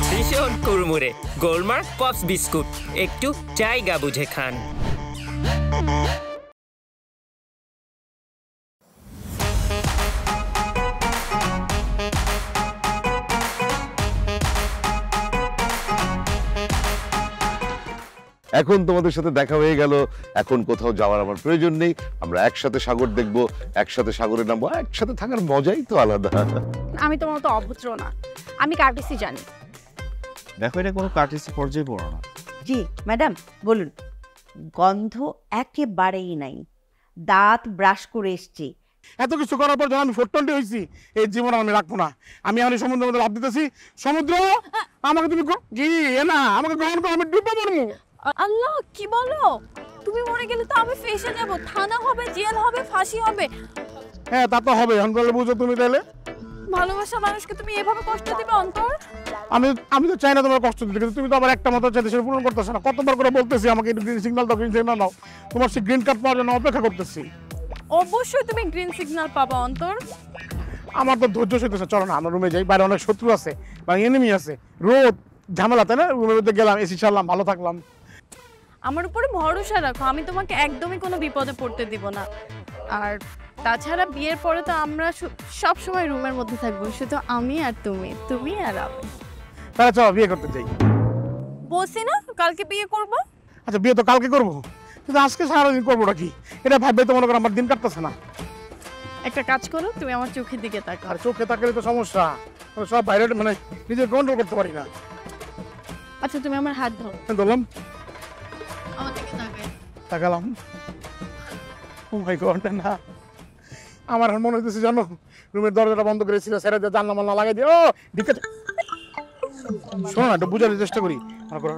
ভীষণ কুড়মুড়ে গোলমার্ক pops biscuit, একটু জায়গা বুঝে খান। এখন তোমাদের সাথে দেখা হয়ে গেল, এখন কোথাও যাওয়ার আমার প্রয়োজন নেই। আমরা একসাথে সাগর দেখবো, একসাথে সাগরে নামবো, একসাথে থাকার মজাই তো আলাদা। আমি তোমার মতো অভদ্র না, আমি কার্টেসি জানি। দেখো এটা কোনো কার্টেসি পর্যায়ে পড়ো না। জি ম্যাডাম বলুন। গন্ধ একেবারেই নাই, দাঁত ব্রাশ করে এসছি। এত কিছু করার পর যখন আমি 420 হয়েছি, এই জীবন আমি রাখবো না। আমি এখন সমুদ্রের মধ্যে লাফ দিতেছি। সমুদ্র আমাকে তুমি জি না আমাকে গ্রহণ করো, আমি ডুবে মরবো। আল্লাহ কি বলো? তুমি মরে গেলে তো আমি ফেসে যাব, থানা হবে, জেল হবে, ফাঁসি হবে। হ্যাঁ তা তো হবে, এখন বলে বুঝো তুমি তাহলে। ভালোবাসা মানুষকে তুমি এভাবে কষ্ট দিবে অন্তর? আমি তো চাই না তোমার কষ্ট দিতে, কিন্তু তুমি তো আবার একটা মতো চাইতে সেটা পূরণ করতেছ না। কতবার করে বলতেছি আমাকে গ্রিন সিগন্যাল দাও, গ্রিন সিগন্যাল দাও। তোমার সেই গ্রিন কার্ড পাওয়ার জন্য অপেক্ষা করতেছি। অবশ্যই তুমি গ্রিন সিগন্যাল পাবা অন্তর। আমার তো ধৈর্য সইতেছে, চলো না আমরা রুমে যাই। বাইরে অনেক শত্রু আছে বা এনিমি আছে, রোদ ঝামেলা, তাই না? রুমের মধ্যে গেলাম, এসি ছাড়লাম, ভালো থাকলাম। আমার উপরে ভরসা রাখো, আমি তোমাকে একদমই কোনো বিপদে পড়তে দিব না। আর তাছাড়া বিয়ের পরে তো আমরা সব সময় রুমের মধ্যে থাকবো, শুধু আমি আর তুমি, তুমি আর আমি। তাহলে চলো বিয়ে করতে যাই। বলছি না কালকে বিয়ে করবো। আচ্ছা বিয়ে তো কালকে করবো, কিন্তু আজকে সারাদিন করবো নাকি? এটা ভাববে তো মনে করো আমার দিন কাটতেছে না। একটা কাজ করো, তুমি আমার চোখের দিকে তাকাও। আর চোখে তাকালে তো সমস্যা, সব বাইরে মানে নিজে কন্ট্রোল করতে পারি না। আচ্ছা তুমি আমার হাত ধরো। ধরলাম, আমার দিকে তাকাই। তাকালাম। ও মাই গড, না আমার আর মনে হইতেছে জানো, রুমের দরজাটা বন্ধ করেছিল, সেটা দিয়ে জানলা মাল্লা লাগাই দিয়ে ও ঢুকে। শোনো না, একটু বুঝার চেষ্টা করি।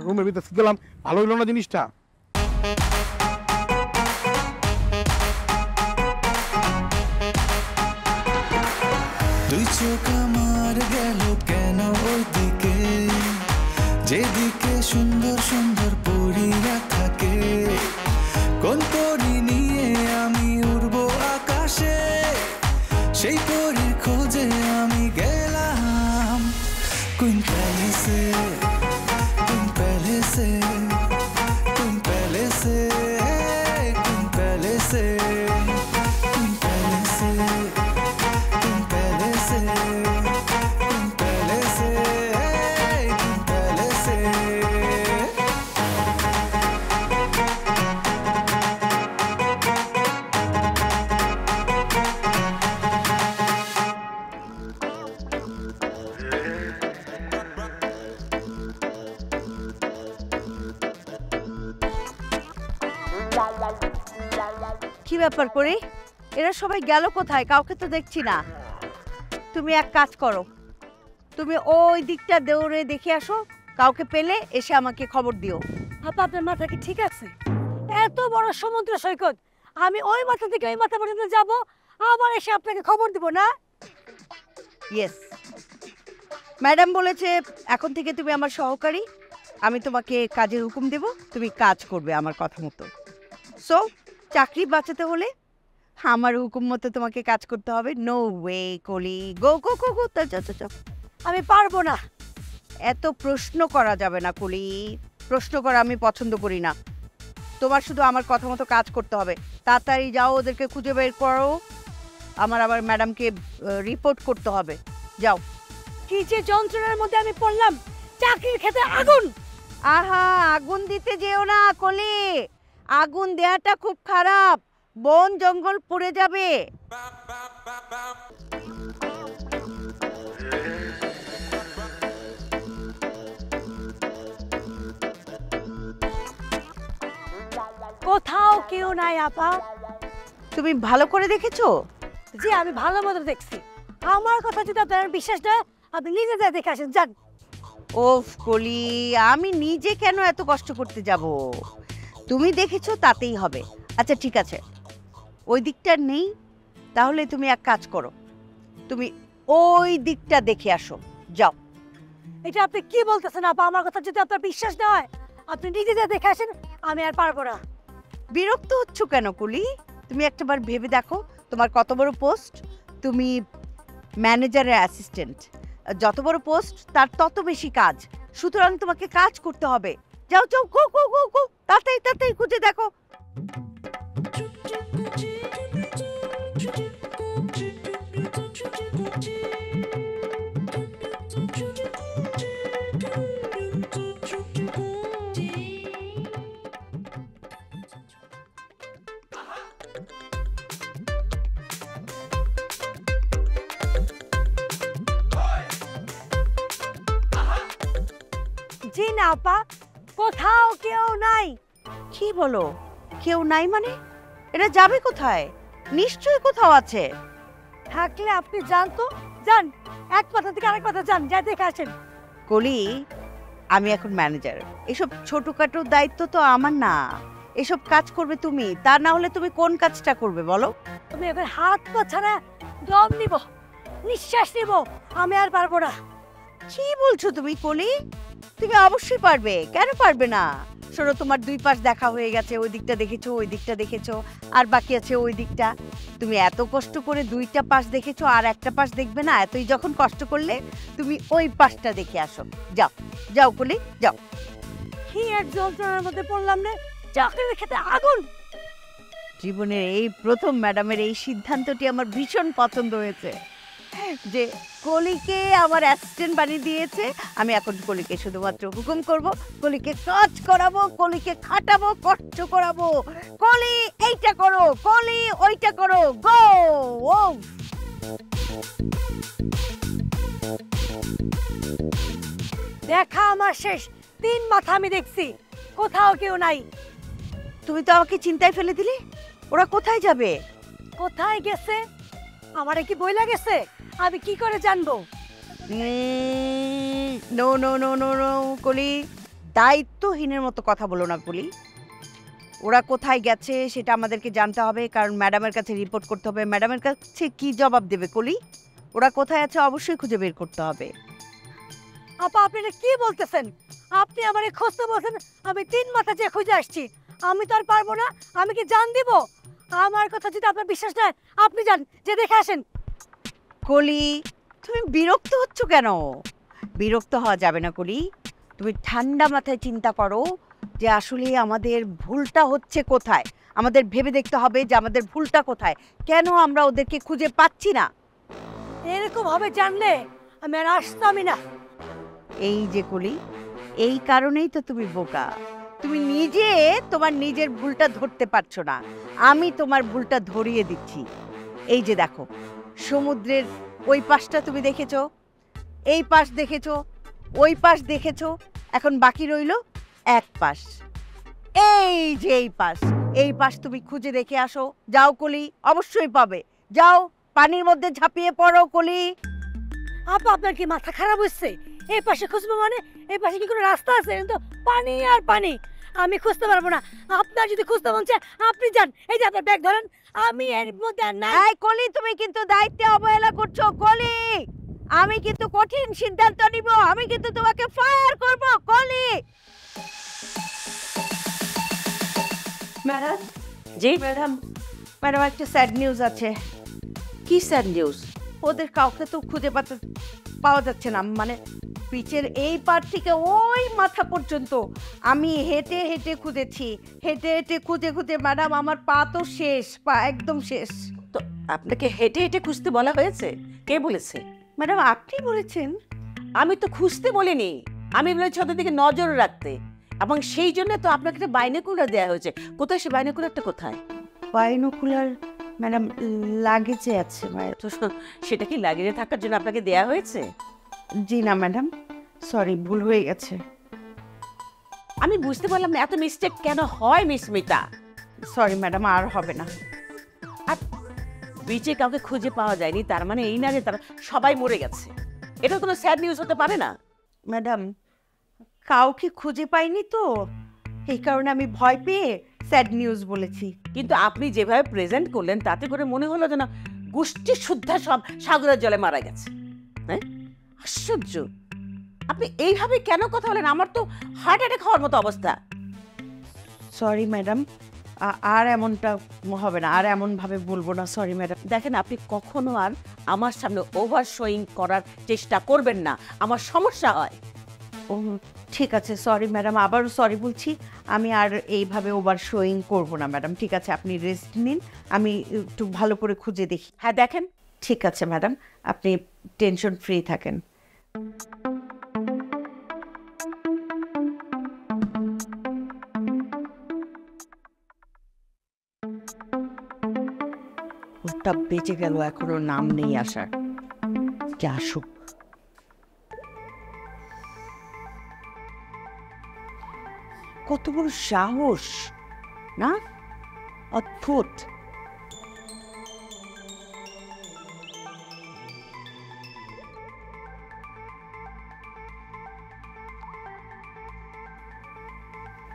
রুমের ভিতরে গেলাম, ভালো হইলো না জিনিসটা। দুই চোখ আমার গেল কেন ওইদিকে, যেদিকে সুন্দর সুন্দর পরীরা থাকে। কোন পরী নিয়ে আমি উড়বো আকাশে, সেই পরীর খোঁজে আমি গেলাম। কোন প্যালেসে, কোন প্যালেসে, কোন প্যালেসে, কোন প্যালেসে, কোন প্যালেসে, কোন প্যালেসে, কোন প্যালেসে, কোন প্যালেসে। কি ব্যাপার করে এরা সবাই গেল কোথায়? কাউকে তো দেখছি না। তুমি এক কাজ করো, তুমি ওই দিকটা দৌড়ে দেখে আসো, কাউকে পেলে এসে আমাকে খবর দিও। আপা আপনার মাথা কি ঠিক আছে? এত বড় সমুদ্র সৈকত, আমি ওই মাথা থেকে ওই মাথা পর্যন্ত যাব, আবার এসে আপনাকে খবর দিব না? ইয়েস, ম্যাডাম বলেছে এখন থেকে তুমি আমার সহকারী, আমি তোমাকে কাজের হুকুম দেব, তুমি কাজ করবে আমার কথা মতো। সো চাকরি বাঁচাতে হলে আমার হুকুম মতো তোমাকে কাজ করতে হবে। নো ওয়ে কলি, গো গো গো গো। আমি পারবো না। এত প্রশ্ন করা যাবে না কলি, প্রশ্ন করা আমি পছন্দ করি না। তোমার শুধু আমার কথা মতো কাজ করতে হবে। তাড়াতাড়ি যাও, ওদেরকে খুঁজে বের করো, আমার আবার ম্যাডামকে রিপোর্ট করতে হবে। যাও। কি যে যন্ত্রণার মধ্যে আমি পড়লাম, চাকরির ক্ষেত্রে আগুন। আহা, আগুন দিতে যেও না কলি, আগুন দেওয়াটা খুব খারাপ, বন জঙ্গল পুড়ে যাবে। কোথাও কেউ নাই আপা। তুমি ভালো করে দেখেছো? জি আমি ভালো মতো দেখছি। আমার কথা যদি আপনার বিশ্বাস না, আপনি নিজে যা দেখে আসেন, যান। ওফ কলি, আমি নিজে কেন এত কষ্ট করতে যাব? তুমি দেখেছো তাতেই হবে। আচ্ছা ঠিক আছে, ওই দিকটা নেই, তাহলে তুমি এক কাজ করো, তুমি ওই দিকটা দেখে আসো, যাও। এটা আপনি কি বলতেছেন আপা? আমার কথা যদি আপনার বিশ্বাস না হয়, আপনি নিজে যা দেখে আসেন, আমি আর পারবো না। বিরক্ত হচ্ছ কেন কলি? তুমি একটাবার ভেবে দেখো, তোমার কত বড় পোস্ট, তুমি ম্যানেজারের অ্যাসিস্ট্যান্ট, যত বড় পোস্ট তার তত বেশি কাজ, সুতরাং তোমাকে কাজ করতে হবে। যাও যাও, গো গো গো গো, তাড়াতাড়ি তাড়াতাড়ি খুঁজে দেখো। জি না আপা, কোথাও কেউ নাই। কি বলো, কেউ নাই মানে? এটা যাবে কোথায়? নিশ্চয়ই কোথাও আছে। থাকলে আপনি যান তো, যান এক মাথা থেকে আরেক মাথা যান, যা দেখে আসেন। কলি, আমি এখন ম্যানেজার, এসব ছোটখাটো দায়িত্ব তো আমার না। এসব কাজ করবে তুমি, তা না হলে তুমি কোন কাজটা করবে বলো? তুমি এখন হাত পা ছাড়া দম নিব, নিঃশ্বাস নিব, আমি আর পারবো না। কি বলছো তুমি কলি? তুমি অবশ্যই পারবে, কেন পারবে না? শোনো, তোমার দুই পাশ দেখা হয়ে গেছে, ওই দিকটা দেখেছো, ওই দিকটা দেখেছো, আর বাকি আছে ওই দিকটা। তুমি এত কষ্ট করে দুইটা পাশ দেখেছো, আর একটা পাশ দেখবে না? এতই যখন কষ্ট করলে তুমি ওই পাশটা দেখে আসো। যাও যাও কলি, যাও। কি এক যন্ত্রণার মধ্যে পড়লাম রে, চাকরির খেতে আগুন। জীবনের এই প্রথম ম্যাডামের এই সিদ্ধান্তটি আমার ভীষণ পছন্দ হয়েছে, যে কলিকে আমার অ্যাসিস্ট্যান্ট বানিয়ে দিয়েছে। আমি এখন কলিকে শুধুমাত্র হুকুম করব, কলিকে কাজ করাবো, কলিকে খাটাবো, কষ্ট করাবো। কলি এইটা করো, কলি ওইটা করো, গো। ও দেখা আমার শেষ, 3 মাথা আমি দেখছি, কোথাও কেউ নাই। তুমি তো আমাকে চিন্তায় ফেলে দিলে। ওরা কোথায় যাবে? কোথায় গেছে আমারে কি বইলা গেছে? আমি কি করে জানবো? No no no no no কলি, দায়িত্বহীনের মতো কথা বলো না কলি। ওরা কোথায় গেছে সেটা আমাদেরকে জানতে হবে, কারণ ম্যাডামের কাছে রিপোর্ট করতে হবে। ম্যাডামের কাছে কি জবাব দেবে কলি? ওরা কোথায় আছে অবশ্যই খুঁজে বের করতে হবে। আপা, আপনি এটা কি বলতেছেন? আপনি আমারে খুঁজতে বলছেন, আমি 3 মাথা যে খুঁজে আসছি। আমি তো আর পারবো না, আমি কি জান দিব? আমার কথা যদি আপনার বিশ্বাস নয়, আপনি যান, যে দেখে আসেন। কলি, তুমি বিরক্ত হচ্ছ কেন? বিরক্ত হওয়া যাবে না কলি। তুমি ঠান্ডা মাথায় চিন্তা করো যে আসলে আমাদের ভুলটা হচ্ছে কোথায়। আমাদের ভেবে দেখতে হবে যে আমাদের ভুলটা কোথায়, কেন আমরা ওদেরকে খুঁজে পাচ্ছি না। এরকম ভাবে জানলে আমি আর আসতামই না। এই যে কলি, এই কারণেই তো তুমি বোকা। তুমি নিজে তোমার নিজের ভুলটা ধরতে পারছো না, আমি তোমার ভুলটা ধরিয়ে দিচ্ছি। এই যে দেখো, সমুদ্রের ওই পাশটা তুমি দেখেছো, এই পাশ দেখেছো, ওই পাশ দেখেছো, এখন বাকি রইলো এক পাশ। এই যে এই পাশ, এই পাশ তুমি খুঁজে দেখে আসো। যাও কলি, অবশ্যই পাবে। যাও, পানির মধ্যে ঝাঁপিয়ে পড়ো কলি। আপা, আপনার কি মাথা খারাপ হচ্ছে? এই পাশে খুঁজবো মানে? এই পাশে কি কোনো রাস্তা আছে? কিন্তু পানি আর পানি, আমি খুঁজতে পারবো না। আপনার যদি খুঁজতে মন চায় আপনি যান, এই যে আপনার ব্যাগ ধরেন, আমি এর মধ্যে আর নাই। এই কলি, তুমি কিন্তু দায়িত্বে অবহেলা করছো কলি। আমি কিন্তু কঠিন সিদ্ধান্ত নিব, আমি কিন্তু তোমাকে ফায়ার করব কলি। ম্যাডাম, জি ম্যাডাম, ম্যাডাম একটা স্যাড নিউজ আছে। কি স্যার নিউজ? ওদের কাউকে তো খুঁজে পাওয়া যাচ্ছে না। মানে পিচের এই পার থেকে ওই মাথা পর্যন্ত আমি হেঁটে হেঁটে খুঁজেছি, হেঁটে হেঁটে খুঁজে খুঁজে ম্যাডাম আমার পা তো শেষ, পা একদম শেষ। তো আপনাকে হেঁটে হেঁটে খুঁজতে বলা হয়েছে? কে বলেছে? ম্যাডাম আপনি বলেছেন। আমি তো খুঁজতে বলিনি, আমি বলেছি ওদের দিকে নজর রাখতে, এবং সেই জন্য তো আপনাকে একটা বাইনোকুলার দেওয়া হয়েছে। কোথায় সে বাইনোকুলারটা? কোথায়? বাইনোকুলার ম্যাডাম লাগেজে আছে। তো সেটা কি লাগিয়ে থাকার জন্য আপনাকে দেয়া হয়েছে? জি না ম্যাডাম, সরি, ভুল হয়ে গেছে। আমি বুঝতে পারলাম না এত মিস্টেক কেন হয় মিস মিতা। সরি ম্যাডাম, আর হবে না। আর বিচে কাউকে খুঁজে পাওয়া যায়নি, তার মানে এই না যে তারা সবাই মরে গেছে। এটা কোনো স্যাড নিউজ হতে পারে না। ম্যাডাম, কাউকে খুঁজে পাইনি তো, এই কারণে আমি ভয় পেয়ে স্যাড নিউজ বলেছি। কিন্তু আপনি যেভাবে প্রেজেন্ট করলেন তাতে করে মনে হলো যেন গোষ্ঠী শুদ্ধা সব সাগরের জলে মারা গেছে। হ্যাঁ, আশ্চর্য। আপনি এইভাবে কেন কথা বলেন? আমার তো হার্ট অ্যাটাক হওয়ার মতো অবস্থা। সরি ম্যাডাম, আর এমনটা হবে না, আর এমনভাবে বলবো না। Sorry madam. দেখেন, আপনি কখনো আর আমার সামনে ওভার শোয়িং করার চেষ্টা করবেন না, আমার সমস্যা হয়। ও ঠিক আছে, সরি ম্যাডাম, আবারও সরি বলছি। আমি আর এইভাবে ওভার শোয়িং করব না ম্যাডাম। ঠিক আছে, আপনি রেস্ট নিন, আমি একটু ভালো করে খুঁজে দেখি। হ্যাঁ দেখেন। ঠিক আছে ম্যাডাম, আপনি টেনশন ফ্রি থাকেন। ওটা বেঁচে গেল, এখনো নাম নেই আসার। কে আসুক। কত বড় সাহস না, অদ্ভুত।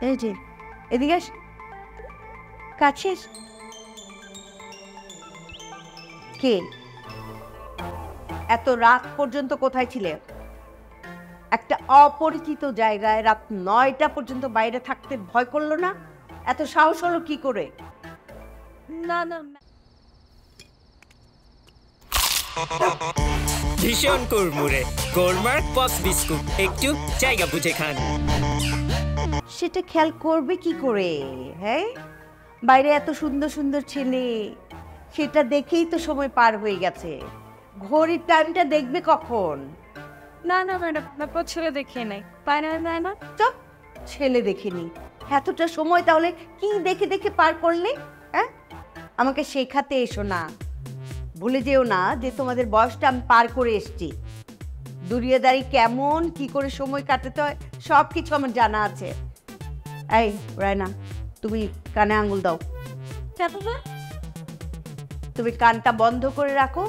এই যে এদিকে আস, কাছে এস। কে? এত রাত পর্যন্ত কোথায় ছিলে? একটা অপরিচিত জায়গায় রাত 9টা পর্যন্ত বাইরে থাকতে ভয় করলো না? এত সাহস হলো কি করে? না না, ভীষণ কুড়মুড়ে গোলমার্ক পপস বিস্কুট, একটু জায়গা বুঝে খান। সেটা খেয়াল করবে কি করে? হ্যাঁ, বাইরে এত সুন্দর সুন্দর ছেলে, সেটা দেখেই তো সময় পার হয়ে গেছে। ঘড়ির টাইমটা দেখবে কখন? না না ম্যাডাম, তারপর ছেলে দেখে নেই, পায় না। চুপ, ছেলে দেখেনি? এতটা সময় তাহলে কি দেখে দেখে পার করলে? হ্যাঁ, আমাকে শেখাতে এসো না। ভুলে যেও না যে তোমাদের বয়সটা আমি পার করে এসছি। দুনিয়াদারি কেমন, কি করে সময় কাটাতে হয়, সব কিছু আমার জানা আছে। এই রায়না, তুমি কানে আঙুল দাও। তুমি কানটা বন্ধ করে রাখো,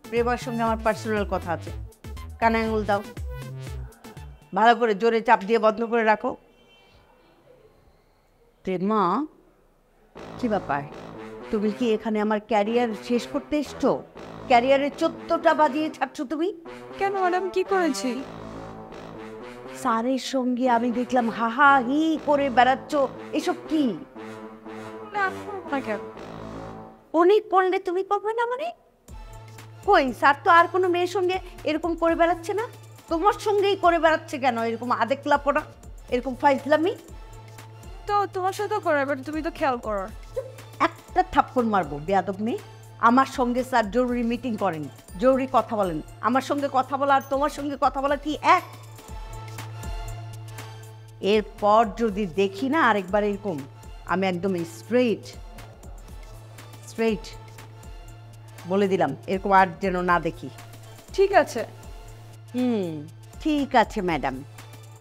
প্রেমার সঙ্গে আমার পার্সোনাল কথা আছে। কানে আঙুল দাও, ভালো করে জোরে চাপ দিয়ে বন্ধ করে রাখো। প্রেমা, কি ব্যাপার? তুমি কি এখানে আমার ক্যারিয়ার শেষ করতে এসছো? ক্যারিয়ারের 14টা বাজিয়ে ছাড়ছো তুমি। কেন ম্যাডাম, কি করেছি? স্যারের সঙ্গে আমি দেখলাম হাহা হি করে বেড়াচ্ছ, এসব কি? উনি করলে তুমি করবে না মানে? কই, স্যার তো আর কোনো মেয়ের সঙ্গে এরকম করে বেড়াচ্ছে না, তোমার সঙ্গেই করে বেড়াচ্ছে কেন? এরকম আদেকলা পড়া, এরকম ফাইজলামি। তো তোমার সাথে করে, বাট তুমি তো খেয়াল করো। একটা থাপ্পড় মারবো বেয়াদব মেয়ে। আমার সঙ্গে স্যার জরুরি মিটিং করেন, জরুরি কথা বলেন। আমার সঙ্গে কথা বলা আর তোমার সঙ্গে কথা বলা কি এক? এরপর যদি দেখি না আরেকবার এরকম, আমি একদম স্ট্রেইট বলে দিলাম, এরকম আর যেন না দেখি। ঠিক আছে। ঠিক আছে ম্যাডাম,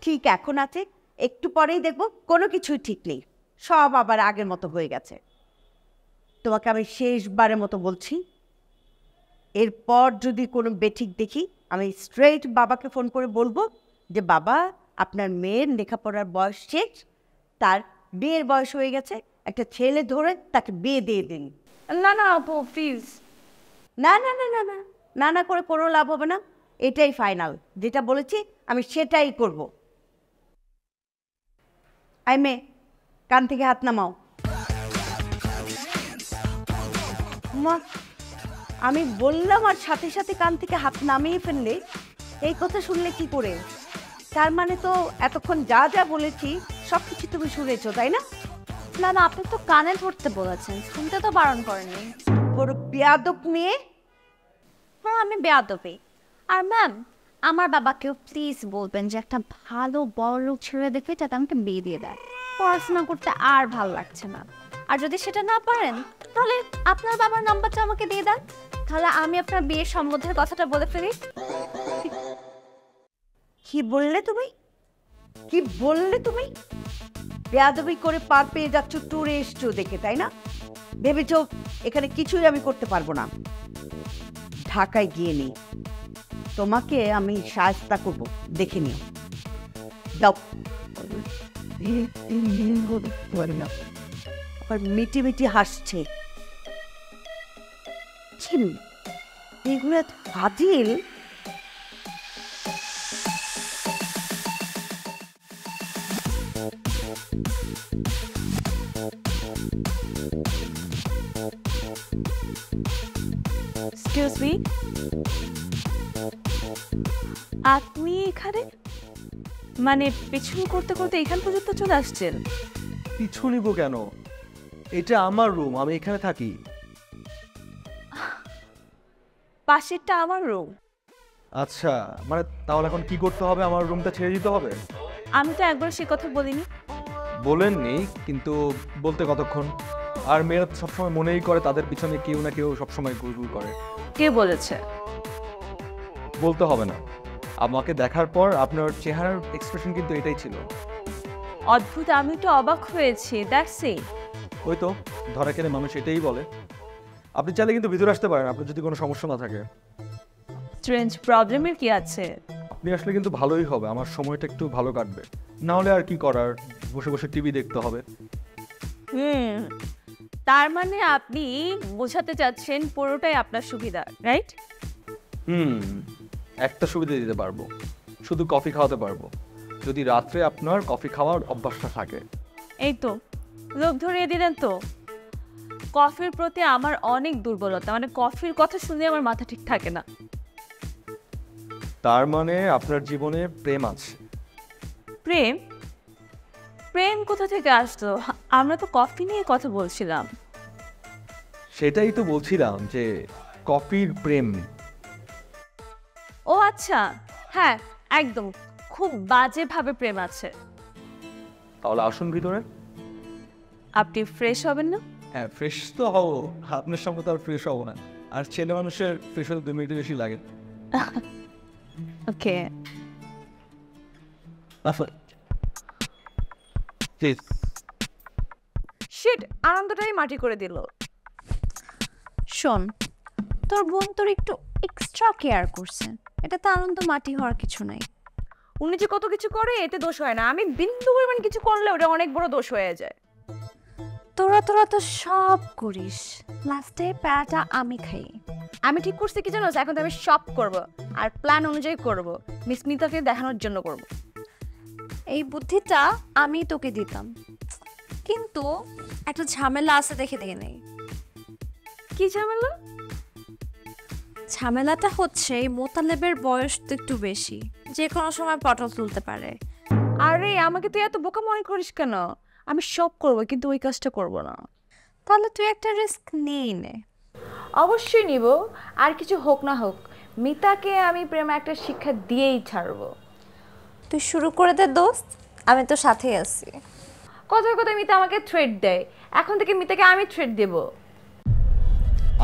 ঠিক এখন আছে, একটু পরেই দেখবো কোনো কিছুই ঠিক নেই, সব আবার আগের মতো হয়ে গেছে। তোমাকে আমি শেষবারের মতো বলছি, এরপর যদি কোনো বেঠিক দেখি, আমি স্ট্রেইট বাবাকে ফোন করে বলবো যে বাবা, আপনার মেয়ের লেখাপড়ার বয়স শেষ, তার বিয়ের বয়স হয়ে গেছে, একটা ছেলে ধরে তাকে বিয়ে দিয়ে দিন। না না আপু, প্লিজ। না না না না না না না করে কোনো লাভ হবে না, এটাই ফাইনাল। যেটা বলেছি আমি সেটাই করব। আই মেয়ে, কান থেকে হাত নামাও। মা, আমি বললাম আর সাথে সাথে কান থেকে হাত নামিয়ে ফেললে, এই কথা শুনলে কি করে? তার মানে তো এতক্ষণ যা যা বলেছি সব কিছু তুমি শুনেছো, তাই না? না না, আপনি তো কানে ধরতে বলেছেন, শুনতে তো বারণ করেননি। বড় বেয়াদব মেয়ে। হ্যাঁ, আমি বেয়াদবি। আর ম্যাম, আমার বাবাকেও প্লিজ বলবেন যে একটা ভালো বড় লোক ছেলে দেখে যাতে আমাকে বিয়ে দিয়ে দেয়। পড়াশোনা করতে আর ভালো লাগছে না। আর যদি সেটা না পারেন, তাহলে আপনার বাবার নাম্বারটা আমাকে দিয়ে দেন, তাহলে আমি আপনার বিয়ের সম্বন্ধের কথাটা বলে ফেলি। কি বললে তুমি? কি বললে তুমি? বেয়াদবি করে পার পেয়ে যাচ্ছ ট্যুরে এসছো দেখে, তাই না? ভেবেছো এখানে কিছুই আমি করতে পারবো না। ঢাকায় গিয়ে নেই, তোমাকে আমি সাহায্য করব, দেখে নিও। দাও। আবার মিটি মিটি হাসছে। এগুলো ফাজিল। এক্সকিউজ মি, আপনি এখানে মানে পিছু করতে করতে এখান পর্যন্ত চলে আসছেন? পিছু নিব কেন? এটা আমার রুম, আমি এখানে থাকি। পাশেরটা আমার রুম। আচ্ছা, মানে তাহলে এখন কি করতে হবে? আমার রুমটা ছেড়ে দিতে হবে? আমি তো একবার সে কথা বলিনি। বলেননি, কিন্তু বলতে কতক্ষণ? আর মেয়েরা সবসময় মনেই করে তাদের পিছনে কেউ না কেউ সবসময় গুলগুল করে। কে বলেছে? বলতে হবে না। আমাকে দেখার পর আপনার চেহারার এক্সপ্রেশন কিন্তু এটাই ছিল। অদ্ভুত, আমি তো অবাক হয়েছি। That's it. ওই তো ধরা খেলে মানুষ এটাই বলে। আপনি চাইলে কিন্তু ভিতরে আসতে পারেন, আপনার যদি কোনো সমস্যা না থাকে। স্ট্রেঞ্জ, প্রবলেমের কি আছে? আপনি আসলে কিন্তু ভালোই হবে, আমার সময়টা একটু ভালো কাটবে। না হলে আর কি করার, বসে বসে টিভি দেখতে হবে। তার মানে আপনি বোঝাতে চাচ্ছেন পুরোটাই আপনার সুবিধা, রাইট? একটা সুবিধা দিতে পারবো, শুধু কফি খাওয়াতে পারবো, যদি রাত্রে আপনার কফি খাওয়ার অভ্যাসটা থাকে। এই তো লোক ধরিয়ে দিলেন তো। কফির প্রতি আমার অনেক দুর্বলতা, মানে কফির কথা শুনে আমার মাথা ঠিক থাকে না। তার মানে আপনার জীবনে প্রেম আছে? প্রেম? প্রেম কোথা থেকে আসতো? আমরা তো কফি নিয়ে কথা বলছিলাম। সেটাই তো বলছিলাম যে কফির প্রেম। ও আচ্ছা, হ্যাঁ একদম, খুব বাজেভাবে প্রেম আছে। তাহলে আসুন ভিতরে। আপনি ফ্রেশ হবেন না? হ্যাঁ ফ্রেশ তো হবো, আপনার সঙ্গে তো আর ফ্রেশ হবো না। আর ছেলে মানুষের ফ্রেশ হতে 2 মিনিটের বেশি লাগে। ওকে। শিট, আনন্দটাই মাটি করে দিল। শোন, তোর বোন তোর একটু এক্সট্রা কেয়ার করছে, এটা তো আনন্দ মাটি হওয়ার কিছু নাই। উনি যে কত কিছু করে এতে দোষ হয় না, আমি বিন্দু পরিমাণ কিছু করলে ওটা অনেক বড় দোষ হয়ে যায়। তোরা তো সব করিস, লাস্টে প্যারাটা আমি খাই। আমি ঠিক করছি কি জানো, এখন তো আমি সব করব, আর প্ল্যান অনুযায়ী করব, মিস মিতাকে দেখানোর জন্য করব। এই বুদ্ধিটা আমি তোকে দিতাম, কিন্তু একটা ঝামেলা আছে, দেখে নেই। কি ঝামেলা? ঝামেলাটা হচ্ছে মোতালেবের বয়স তো একটু বেশি, যে কোনো সময় পটল তুলতে পারে। আরে আমাকে তুই এত বোকা মনে করিস কেন? আমি সব করব, কিন্তু ওই কাজটা করব না। তাহলে তুই একটা রিস্ক নিয়ে নে। অবশ্যই নিব, আর কিছু হোক না হোক মিতাকে আমি প্রেমে একটা শিক্ষা দিয়েই ছাড়বো। তুই শুরু করে দে দোস্ত, আমি তো সাথেই আছি। কথায় কথায় মিতা আমাকে থ্রেট দেয়, এখন থেকে মিতাকে আমি থ্রেট দেব।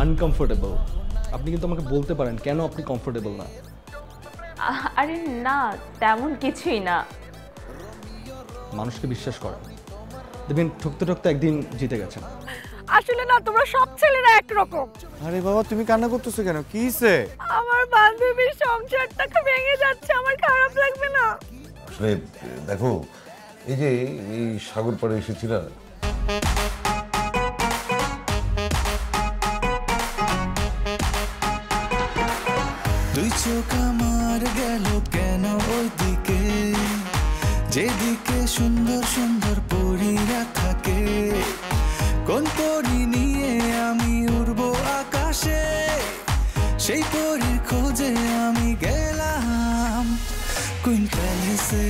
আনকমফোর্টেবল? আপনি কিন্তু আমাকে বলতে পারেন কেন আপনি কমফোর্টেবল না। আরে না, তেমন কিছুই না। মানুষকে বিশ্বাস করেন, দেখবেন ঠকতে ঠকতে একদিন জিতে গেছেন। আসলে না, তোমরা সব ছেলেরা একরকম। আরে বাবা তুমি কান্না করতেছো কেন? কি হইছে? আমার বান্ধবীর সংসারটা ভেঙে যাচ্ছে, আমার খারাপ লাগবে না? আসলে দেখো, এই যে এই সাগর পাড়ে এসেছি না, দুই চোখ আমার গেল কেন ওইদিকে, যেদিকে সুন্দর সুন্দর পরীরা থাকে। কোন পরী নিয়ে আমি উড়বো আকাশে, সেই পরীর খোঁজে আমি গেলাম কুইন প্যালেসে।